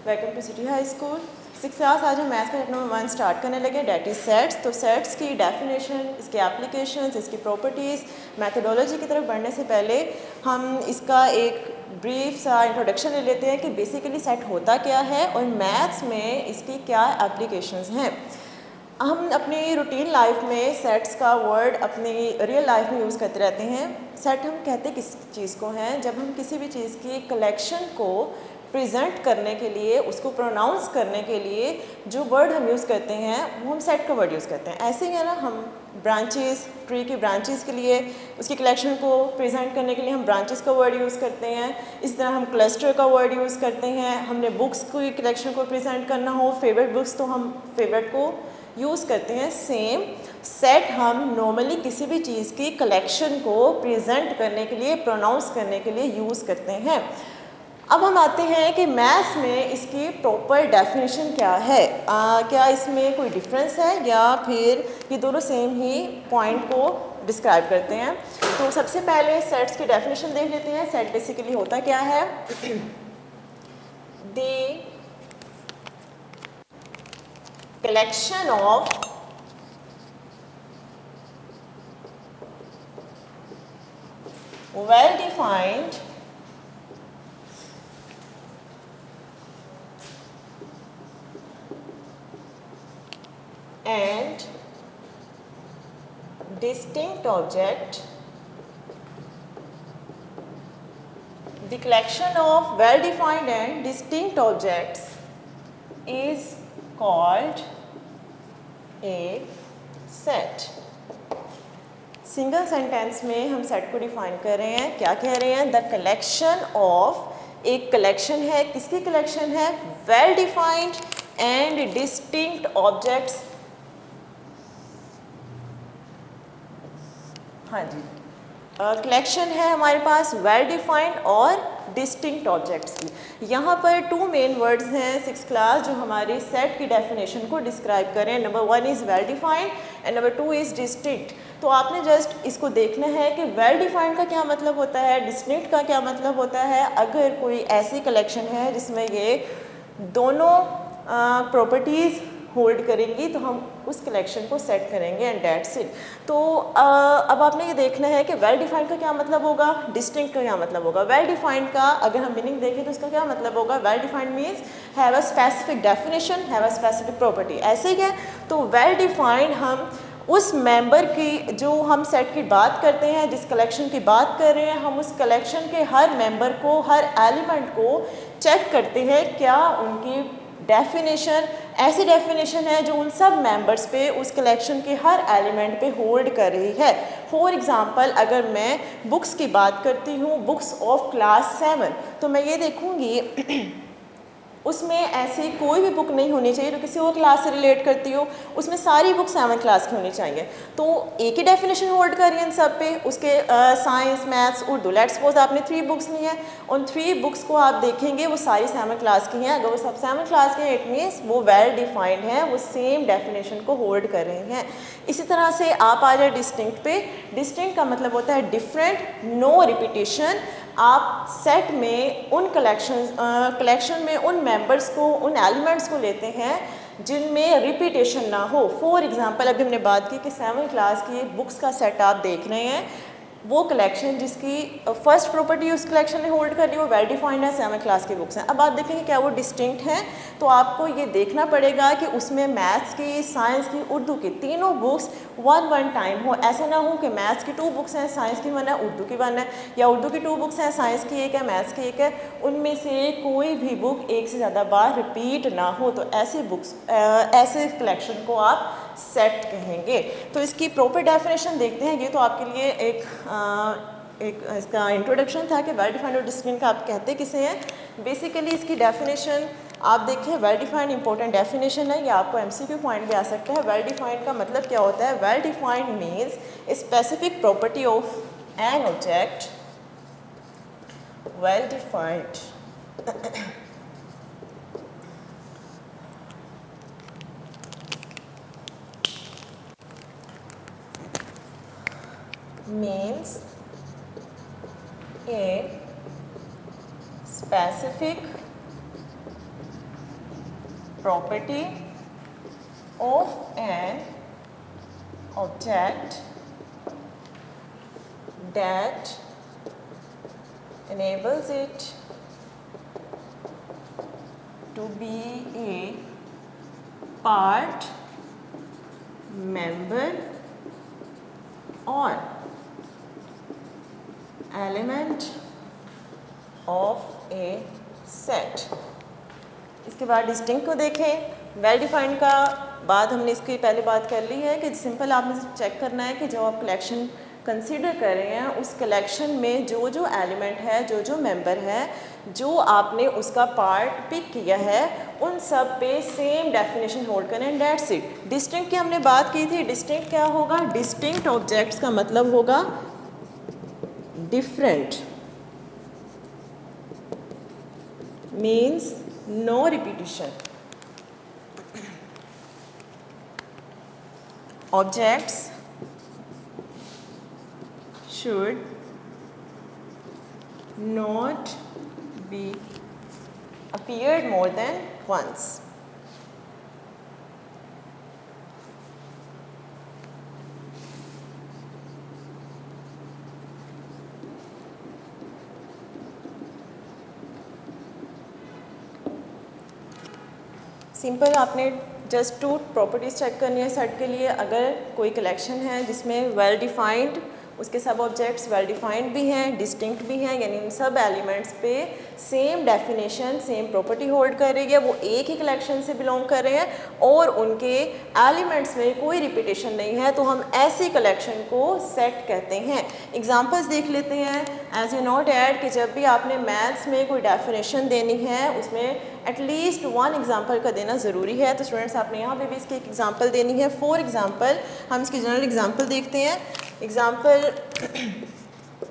Welcome to city high school 6th class. आज हम maths का चैप्टर नंबर 1 स्टार्ट करने लगे, डेट इज सेट्स। तो सेट्स की डेफिनेशन, इसके एप्लीकेशंस, इसकी प्रॉपर्टीज़, मैथडोलॉजी की तरफ बढ़ने से पहले हम इसका एक ब्रीफ सा इंट्रोडक्शन ले लेते हैं कि बेसिकली सेट होता क्या है और मैथ्स में इसकी क्या एप्लीकेशंस हैं। हम अपनी रूटीन लाइफ में सेट्स का वर्ड अपनी रियल लाइफ में यूज़ करते रहते हैं। सेट हम कहते किस चीज़ को हैं? जब हम किसी भी चीज़ की कलेक्शन को प्रेजेंट करने के लिए, उसको प्रोनाउंस करने के लिए जो वर्ड हम यूज़ करते हैं वो हम सेट का वर्ड यूज़ करते हैं। ऐसे ही है ना, हम ब्रांचेस, ट्री की ब्रांचेस के लिए उसकी कलेक्शन को प्रेजेंट करने के लिए हम ब्रांचेस का वर्ड यूज़ करते हैं। इस तरह हम क्लस्टर का वर्ड यूज़ करते हैं। हमने बुक्स की कलेक्शन को प्रेजेंट करना हो, फेवरेट बुक्स, तो हम फेवरेट को यूज़ करते हैं। सेम सेट हम नॉर्मली किसी भी चीज़ की कलेक्शन को प्रेजेंट करने के लिए, प्रोनाउंस करने के लिए यूज़ करते हैं। अब हम आते हैं कि मैथ्स में इसकी प्रॉपर डेफिनेशन क्या है। क्या इसमें कोई डिफरेंस है या फिर ये दोनों सेम ही पॉइंट को डिस्क्राइब करते हैं? तो सबसे पहले सेट्स की डेफिनेशन देख लेते हैं। सेट बेसिकली होता क्या है? The collection of well defined and distinct object. The collection of well-defined and distinct objects is called a set. Single sentence में हम सेट को डिफाइन कर रहे हैं। क्या कह रहे हैं? द कलेक्शन ऑफ, एक कलेक्शन है, किसकी कलेक्शन है? Well defined and distinct objects. हाँ जी, कलेक्शन है हमारे पास वेल डिफाइंड और डिस्टिंक्ट ऑब्जेक्ट्स की। यहाँ पर टू मेन वर्ड्स हैं 6th क्लास जो हमारी सेट की डेफिनेशन को डिस्क्राइब करें। Number 1 is well defined and number 2 is distinct. तो आपने जस्ट इसको देखना है कि वेल डिफाइंड का क्या मतलब होता है, डिस्टिंक्ट का क्या मतलब होता है। अगर कोई ऐसी कलेक्शन है जिसमें ये दोनों प्रॉपर्टीज़ होल्ड करेंगी तो हम उस कलेक्शन को सेट करेंगे एंड दैट्स इट। तो अब आपने ये देखना है कि वेल डिफाइंड का क्या मतलब होगा, डिस्टिंक्ट का क्या मतलब होगा। वेल डिफाइंड का अगर हम मीनिंग देखें तो इसका क्या मतलब होगा? Well defined means have a specific definition, have a specific property. ऐसे ही है। तो वेल डिफाइंड हम उस मेंबर की, जो हम सेट की बात करते हैं, जिस कलेक्शन की बात कर रहे हैं, हम उस कलेक्शन के हर मेंबर को, हर एलिमेंट को चेक करते हैं क्या उनकी डेफिनेशन ऐसी डेफिनेशन है जो उन सब मेंबर्स पे, उस कलेक्शन के हर एलिमेंट पे होल्ड कर रही है। फॉर एग्जांपल, अगर मैं बुक्स की बात करती हूँ, बुक्स ऑफ क्लास 7, तो मैं ये देखूँगी उसमें ऐसी कोई भी बुक नहीं होनी चाहिए जो किसी और क्लास से रिलेट करती हो। उसमें सारी बुक 7th क्लास की होनी चाहिए। तो एक ही डेफिनेशन होल्ड कर रही है इन सब पे, उसके science, maths, Urdu. Let's suppose आपने 3 बुक्स ली हैं, उन 3 बुक्स को आप देखेंगे वो सारी 7th क्लास की हैं। अगर वो सब 7th क्लास की हैं, इट मीन्स वो वेल डिफाइंड हैं, वो सेम डेफिनेशन को होल्ड कर रही हैं। इसी तरह से आप आ जाए डिस्टिंक्ट पे। डिस्टिंक्ट का मतलब होता है डिफरेंट, नो रिपीटेशन। आप सेट में उन कलेक्शन में उन मेंबर्स को, उन एलिमेंट्स को लेते हैं जिनमें रिपीटेशन ना हो। फॉर एग्जांपल, अभी हमने बात की कि 7th क्लास की बुक्स का सेट आप देख रहे हैं, वो कलेक्शन जिसकी फर्स्ट प्रॉपर्टी उस कलेक्शन ने होल्ड कर ली वो वेल डिफाइंड है, 7th क्लास की बुक्स हैं। अब आप देखेंगे क्या वो डिस्टिंक्ट हैं, तो आपको ये देखना पड़ेगा कि उसमें मैथ्स की, साइंस की, उर्दू की तीनों बुक्स वन टाइम हो। ऐसा ना हो कि मैथ्स की 2 बुक्स हैं, साइंस की 1 है, उर्दू की 1 है, या उर्दू की 2 बुक्स हैं, साइंस की 1 है, मैथ्स की 1 है, उनमें से कोई भी बुक एक से ज़्यादा बार रिपीट ना हो। तो ऐसी बुक्स, ऐसे कलेक्शन को आप सेट कहेंगे। तो इसकी प्रॉपर डेफिनेशन देखते हैं। ये तो आपके लिए एक इसका इंट्रोडक्शन था कि वेल डिफाइंड और डिस्टिंक्ट का आप कहते किसे हैं। बेसिकली इसकी डेफिनेशन आप देखिए, वेल डिफाइंड इंपॉर्टेंट डेफिनेशन है, ये आपको एमसीक्यू पॉइंट भी आ सकता है। वेल डिफाइंड का मतलब क्या होता है? Well defined means a specific property of an object, well defined means a specific property of an object that enables it to be a part, member or element of a set। इसके बाद distinct को देखें। Well defined का बाद हमने इसकी पहले बात कर ली है कि सिंपल आपने चेक करना है कि जो आप कलेक्शन कंसीडर कर रहे हैं उस कलेक्शन में जो जो एलिमेंट है, जो जो मेंबर है, जो आपने उसका पार्ट पिक किया है, उन सब पे सेम डेफिनेशन होल्ड करें एंड दैट्स इट। डिस्टिंक्ट की हमने बात की थी। डिस्टिंक्ट क्या होगा? डिस्टिंक्ट ऑब्जेक्ट्स का मतलब होगा different, means no repetition. Objects should not be appeared more than once। Simple आपने जस्ट टू प्रॉपर्टीज़ चेक करनी है सेट के लिए। अगर कोई कलेक्शन है जिसमें वेल डिफाइंड, उसके सब ऑब्जेक्ट्स वेल डिफाइंड भी हैं, डिस्टिंक्ट भी हैं, यानी उन सब एलिमेंट्स पे same definition, same property hold कर रही है, वो एक ही कलेक्शन से बिलोंग कर रहे हैं और उनके एलिमेंट्स में कोई रिपीटेशन नहीं है, तो हम ऐसी कलेक्शन को सेट कहते हैं। एग्जांपल्स देख लेते हैं। एज यू नोट ऐड कि जब भी आपने मैथ्स में कोई डेफिनेशन देनी है उसमें एटलीस्ट वन एग्जाम्पल का देना ज़रूरी है। तो स्टूडेंट्स आपने यहाँ पे भी इसकी एक एग्जाम्पल देनी है। फॉर एग्जाम्पल हम इसकी जनरल एग्जाम्पल देखते हैं। एग्जाम्पल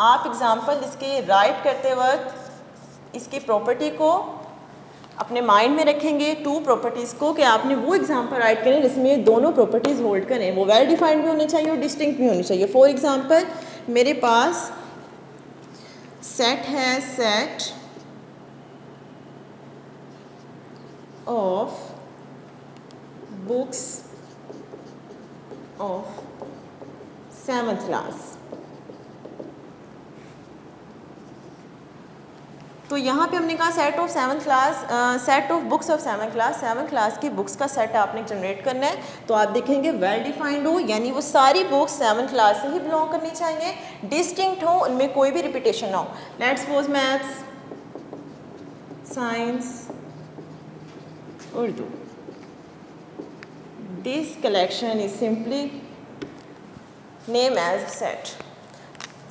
आप एग्जाम्पल इसके राइट करते वक्त इसकी प्रॉपर्टी को अपने माइंड में रखेंगे, टू प्रॉपर्टीज़ को, कि आपने वो एग्जाम्पल राइट करें जिसमें दोनों प्रॉपर्टीज़ होल्ड करें, वो वेल डिफाइंड भी होने चाहिए और डिस्टिंक्ट भी होनी चाहिए। फॉर एग्जाम्पल मेरे पास सेट है, set of books of 7th class. तो यहाँ पे हमने कहा set of 7th class, set of books of 7th class, 7th class की बुक्स का सेट आपने जनरेट करना है। तो आप देखेंगे वेल डिफाइंड हो, यानी वो सारी बुक्स 7th क्लास से ही बिलोंग करनी चाहिए, डिस्टिंक्ट हो, उनमें कोई भी रिपीटेशन ना हो। Let's suppose maths, science, Urdu. This collection is simply name as set.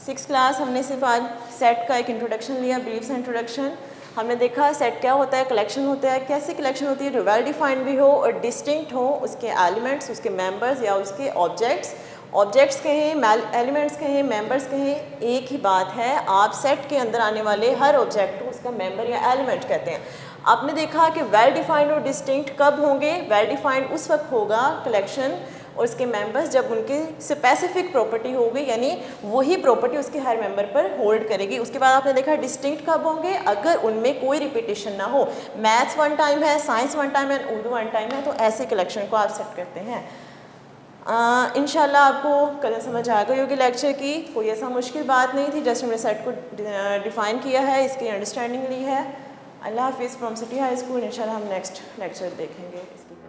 6th class हमने सिर्फ आज सेट का एक इंट्रोडक्शन लिया, ब्रीफ से इंट्रोडक्शन। हमने देखा सेट क्या होता है, कलेक्शन होता है, कैसी कलेक्शन होती है जो वेल डिफाइंड भी हो और डिस्टिंक्ट हो, उसके एलिमेंट्स, उसके मेंबर्स या उसके ऑब्जेक्ट्स कहें, एलिमेंट्स कहें, मेंबर्स कहें, एक ही बात है। आप सेट के अंदर आने वाले हर ऑब्जेक्ट को उसका मेंबर या एलिमेंट कहते हैं। आपने देखा कि वेल डिफाइंड और डिस्टिंक्ट कब होंगे? वेल डिफाइंड उस वक्त होगा कलेक्शन और उसके मेंबर्स जब उनकी स्पेसिफिक प्रॉपर्टी होगी, यानी वही प्रॉपर्टी उसके हर मेंबर पर होल्ड करेगी। उसके बाद आपने देखा डिस्टिंक्ट कब होंगे? अगर उनमें कोई रिपीटेशन ना हो। मैथ्स वन टाइम है, साइंस वन टाइम है, उर्दू वन टाइम है, तो ऐसे कलेक्शन को आप सेट करते हैं। इंशाल्लाह आपको कल समझ आ गई होगी लेक्चर की, कोई ऐसा मुश्किल बात नहीं थी, जस्ट हमने सेट को डिफ़ाइन किया है, इसकी अंडरस्टैंडिंग ली है। अल्लाह हाफिज़ फ्रॉम सिटी हाई स्कूल। इंशाल्लाह हम नेक्स्ट लेक्चर देखेंगे इसकी।